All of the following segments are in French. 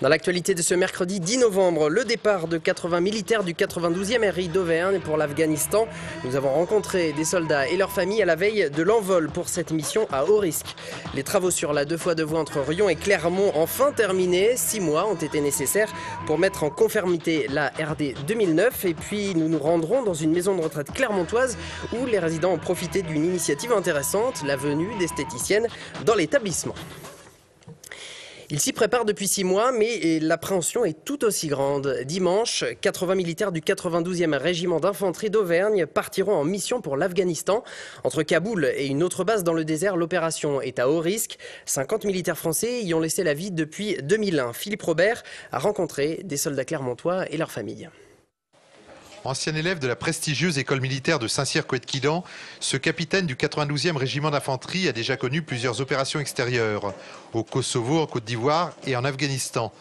Dans l'actualité de ce mercredi 10 novembre, le départ de 80 militaires du 92e RI d'Auvergne pour l'Afghanistan. Nous avons rencontré des soldats et leurs familles à la veille de l'envol pour cette mission à haut risque. Les travaux sur la 2x2 voies entre Riom et Clermont enfin terminés. 6 mois ont été nécessaires pour mettre en conformité la RD 2009. Et puis nous nous rendrons dans une maison de retraite clermontoise où les résidents ont profité d'une initiative intéressante, la venue d'esthéticiennes dans l'établissement. Il s'y prépare depuis 6 mois, mais l'appréhension est tout aussi grande. Dimanche, 80 militaires du 92e régiment d'infanterie d'Auvergne partiront en mission pour l'Afghanistan. Entre Kaboul et une autre base dans le désert, l'opération est à haut risque. 50 militaires français y ont laissé la vie depuis 2001. Philippe Robert a rencontré des soldats clermontois et leurs familles. Ancien élève de la prestigieuse école militaire de Saint-Cyr-Couët-Quidan, ce capitaine du 92e régiment d'infanterie a déjà connu plusieurs opérations extérieures, au Kosovo, en Côte d'Ivoire et en Afghanistan,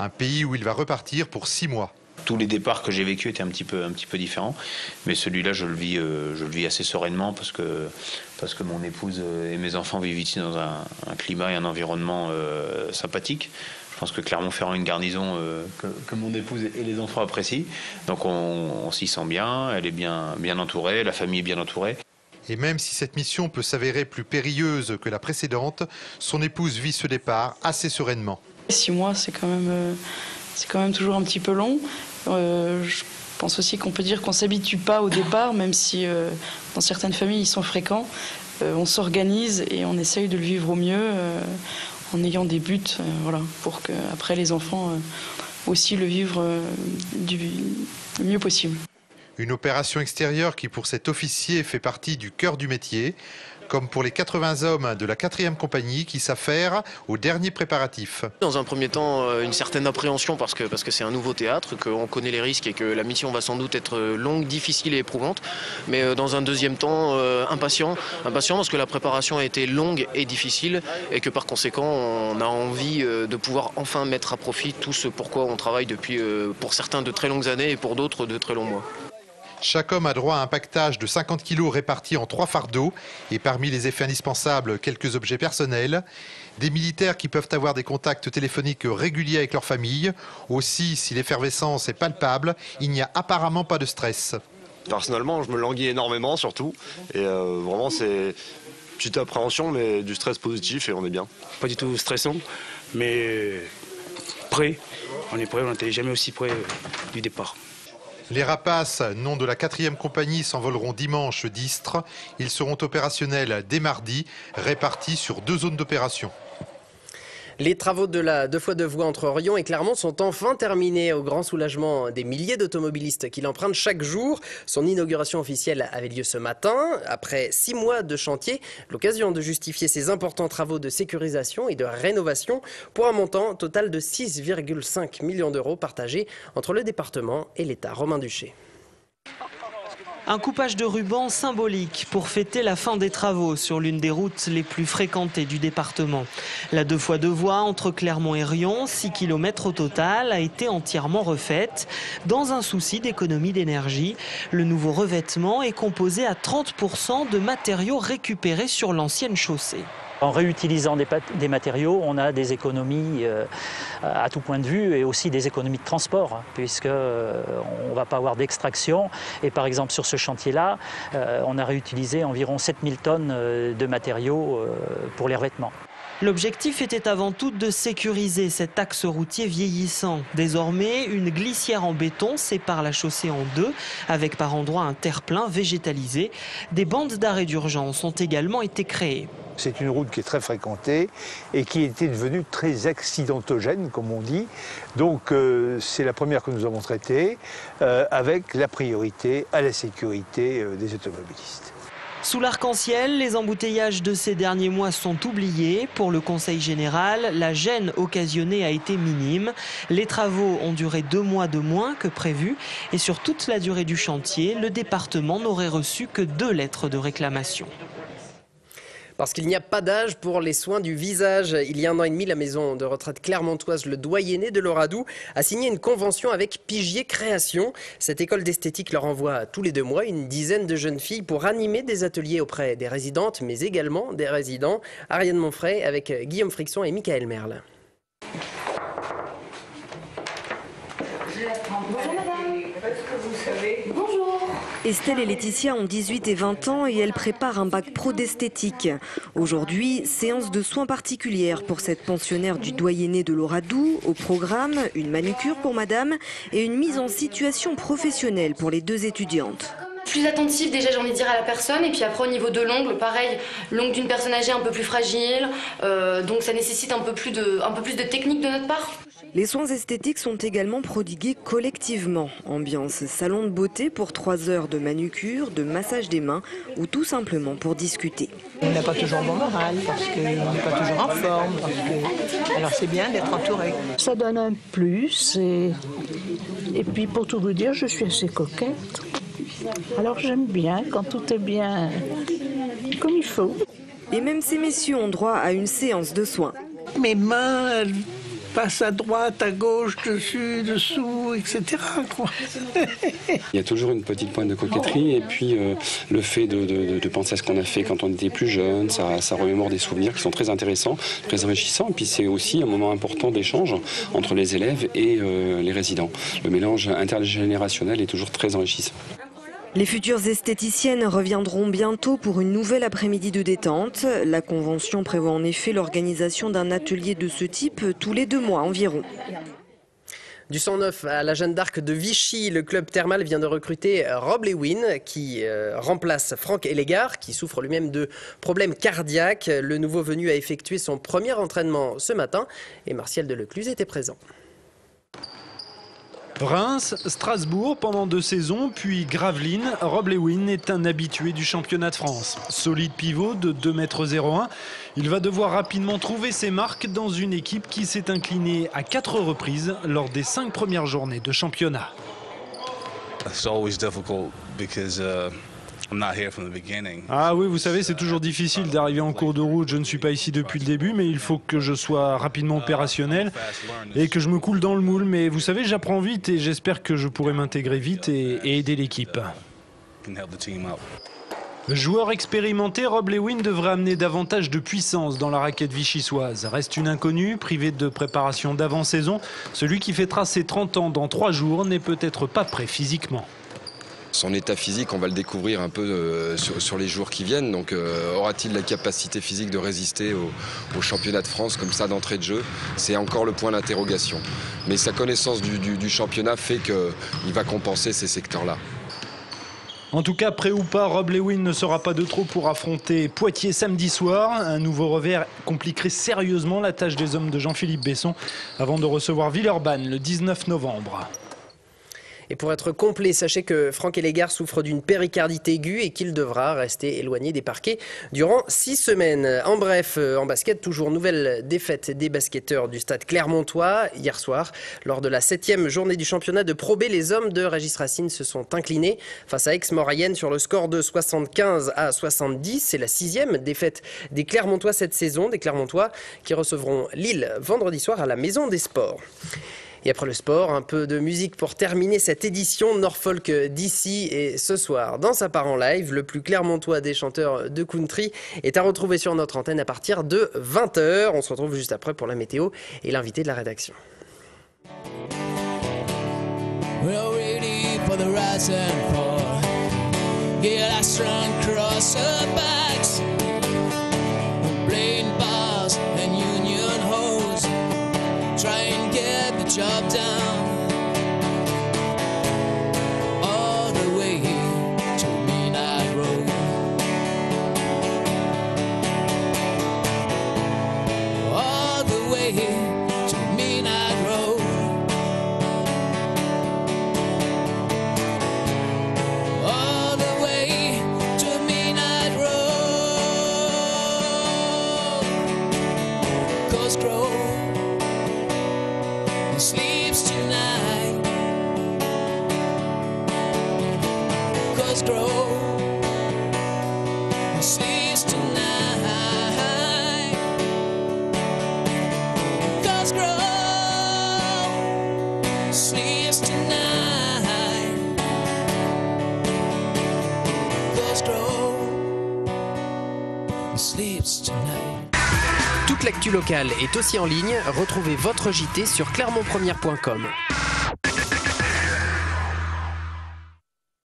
un pays où il va repartir pour 6 mois. Tous les départs que j'ai vécus étaient un petit peu différents, mais celui-là je le vis assez sereinement parce que mon épouse et mes enfants vivent ici dans un climat et un environnement sympathique. Je pense que Clermont-Ferrand est une garnison que mon épouse et les enfants apprécient. Donc on s'y sent bien, elle est bien entourée, la famille est bien entourée. Et même si cette mission peut s'avérer plus périlleuse que la précédente, son épouse vit ce départ assez sereinement. 6 mois, c'est quand même toujours un petit peu long. Je pense aussi qu'on peut dire qu'on ne s'habitue pas au départ, même si dans certaines familles ils sont fréquents. On s'organise et on essaye de le vivre au mieux. En ayant des buts, pour que après les enfants aussi le vivent le mieux possible. Une opération extérieure qui pour cet officier fait partie du cœur du métier, comme pour les 80 hommes de la 4e compagnie qui s'affairent aux derniers préparatifs. Dans un premier temps, une certaine appréhension parce que c'est un nouveau théâtre, qu'on connaît les risques et que la mission va sans doute être longue, difficile et éprouvante. Mais dans un deuxième temps, impatient parce que la préparation a été longue et difficile et que par conséquent, on a envie de pouvoir enfin mettre à profit tout ce pourquoi on travaille depuis, pour certains, de très longues années et pour d'autres, de très longs mois. Chaque homme a droit à un paquetage de 50 kg répartis en 3 fardeaux et parmi les effets indispensables, quelques objets personnels. Des militaires qui peuvent avoir des contacts téléphoniques réguliers avec leur famille. Aussi, si l'effervescence est palpable, il n'y a apparemment pas de stress. Personnellement, je me languis énormément surtout et vraiment c'est une petite appréhension mais du stress positif et on est bien. Pas du tout stressant, mais prêt. On est prêt, on n'était jamais aussi près du départ. Les rapaces, nom de la 4e compagnie, s'envoleront dimanche d'Istres. Ils seront opérationnels dès mardi, répartis sur 2 zones d'opération. Les travaux de la 2x2 voies entre Riom et Clermont sont enfin terminés au grand soulagement des milliers d'automobilistes qui l'empruntent chaque jour. Son inauguration officielle avait lieu ce matin. Après 6 mois de chantier, l'occasion de justifier ces importants travaux de sécurisation et de rénovation pour un montant total de 6,5 millions d'euros partagés entre le département et l'État. Romain Duché. Un coupage de ruban symbolique pour fêter la fin des travaux sur l'une des routes les plus fréquentées du département. La 2x2 voies entre Clermont et Riom, 6 km au total, a été entièrement refaite. Dans un souci d'économie d'énergie, le nouveau revêtement est composé à 30% de matériaux récupérés sur l'ancienne chaussée. En réutilisant des matériaux, on a des économies à tout point de vue et aussi des économies de transport, puisqu'on ne va pas avoir d'extraction. Et par exemple, sur ce chantier-là, on a réutilisé environ 7000 tonnes de matériaux pour les revêtements. L'objectif était avant tout de sécuriser cet axe routier vieillissant. Désormais, une glissière en béton sépare la chaussée en 2, avec par endroits un terre-plein végétalisé. Des bandes d'arrêt d'urgence ont également été créées. C'est une route qui est très fréquentée et qui était devenue très accidentogène, comme on dit. Donc c'est la première que nous avons traitée, avec la priorité à la sécurité des automobilistes. Sous l'arc-en-ciel, les embouteillages de ces derniers mois sont oubliés. Pour le Conseil général, la gêne occasionnée a été minime. Les travaux ont duré 2 mois de moins que prévu. Et sur toute la durée du chantier, le département n'aurait reçu que 2 lettres de réclamation. Parce qu'il n'y a pas d'âge pour les soins du visage. Il y a 1 an et demi, la maison de retraite clermontoise Le Doyenné de Loradou a signé une convention avec Pigier Création. Cette école d'esthétique leur envoie tous les 2 mois une dizaine de jeunes filles pour animer des ateliers auprès des résidentes, mais également des résidents. Ariane Monfray avec Guillaume Frixon et Michael Merle. Bonjour. Estelle et Laetitia ont 18 et 20 ans et elles préparent un bac pro d'esthétique. Aujourd'hui, séance de soins particulières pour cette pensionnaire du Doyenné de l'Oradou. Au programme, une manucure pour madame et une mise en situation professionnelle pour les deux étudiantes. Plus attentive déjà, j'ai envie de dire, à la personne, et puis après au niveau de l'ongle, pareil, l'ongle d'une personne âgée un peu plus fragile, donc ça nécessite un peu plus de technique de notre part. Les soins esthétiques sont également prodigués collectivement. Ambiance salon de beauté pour 3 heures de manucure, de massage des mains ou tout simplement pour discuter. On n'a pas toujours bon moral parce qu'on n'est pas toujours en forme. Alors c'est bien d'être entouré. Ça donne un plus et puis pour tout vous dire, je suis assez coquette. Alors j'aime bien quand tout est bien comme il faut. Et même ces messieurs ont droit à une séance de soins. Mes mains, elles passent à droite, à gauche, dessus, dessous, etc. Il y a toujours une petite pointe de coquetterie et puis le fait de penser à ce qu'on a fait quand on était plus jeune, ça remémore des souvenirs qui sont très intéressants, très enrichissants. Et puis c'est aussi un moment important d'échange entre les élèves et les résidents. Le mélange intergénérationnel est toujours très enrichissant. Les futures esthéticiennes reviendront bientôt pour une nouvelle après-midi de détente. La convention prévoit en effet l'organisation d'un atelier de ce type tous les 2 mois environ. Du 109 à la Jeanne d'Arc de Vichy, le club thermal vient de recruter Rob Lewin qui remplace Franck Ellegard qui souffre lui-même de problèmes cardiaques. Le nouveau venu a effectué son premier entraînement ce matin et Martial Delecluse était présent. Reims, Strasbourg pendant 2 saisons, puis Gravelines. Rob Lewin est un habitué du championnat de France. Solide pivot de 2,01 m, il va devoir rapidement trouver ses marques dans une équipe qui s'est inclinée à 4 reprises lors des 5 premières journées de championnat. It's always difficult because Ah oui, vous savez, c'est toujours difficile d'arriver en cours de route. Je ne suis pas ici depuis le début, mais il faut que je sois rapidement opérationnel et que je me coule dans le moule. Mais vous savez, j'apprends vite et j'espère que je pourrai m'intégrer vite et aider l'équipe. Joueur expérimenté, Rob Lewin devrait amener davantage de puissance dans la raquette vichysoise. Reste une inconnue, privé de préparation d'avant-saison. Celui qui fêtera ses 30 ans dans 3 jours n'est peut-être pas prêt physiquement. Son état physique, on va le découvrir un peu sur les jours qui viennent. Donc aura-t-il la capacité physique de résister au championnat de France comme ça d'entrée de jeu? C'est encore le point d'interrogation. Mais sa connaissance du championnat fait qu'il va compenser ces secteurs-là. En tout cas, prêt ou pas, Rob Lewin ne sera pas de trop pour affronter Poitiers samedi soir. Un nouveau revers compliquerait sérieusement la tâche des hommes de Jean-Philippe Besson avant de recevoir Villeurbanne le 19 novembre. Et pour être complet, sachez que Franck Ellegard souffre d'une péricardite aiguë et qu'il devra rester éloigné des parquets durant 6 semaines. En bref, en basket, toujours nouvelle défaite des basketteurs du stade Clermontois. Hier soir, lors de la 7e journée du championnat de Pro B, les hommes de Régis Racine se sont inclinés face à Aix-Maurienne sur le score de 75 à 70. C'est la 6e défaite des Clermontois cette saison. Des Clermontois qui recevront Lille vendredi soir à la Maison des Sports. Et après le sport, un peu de musique pour terminer cette édition. Norfolk d'ici et ce soir, dans sa part en live, le plus clermontois des chanteurs de country est à retrouver sur notre antenne à partir de 20h. On se retrouve juste après pour la météo et l'invité de la rédaction. Job down all the way to Midnight Road, all the way to Midnight Road, all the way to Midnight Road, 'cause Grove sleeps tonight, 'cause Grove sleeps tonight, 'cause Grove sleeps tonight, 'cause Grove sleeps tonight. Toute l'actu locale est aussi en ligne. Retrouvez votre JT sur clermontpremière.com.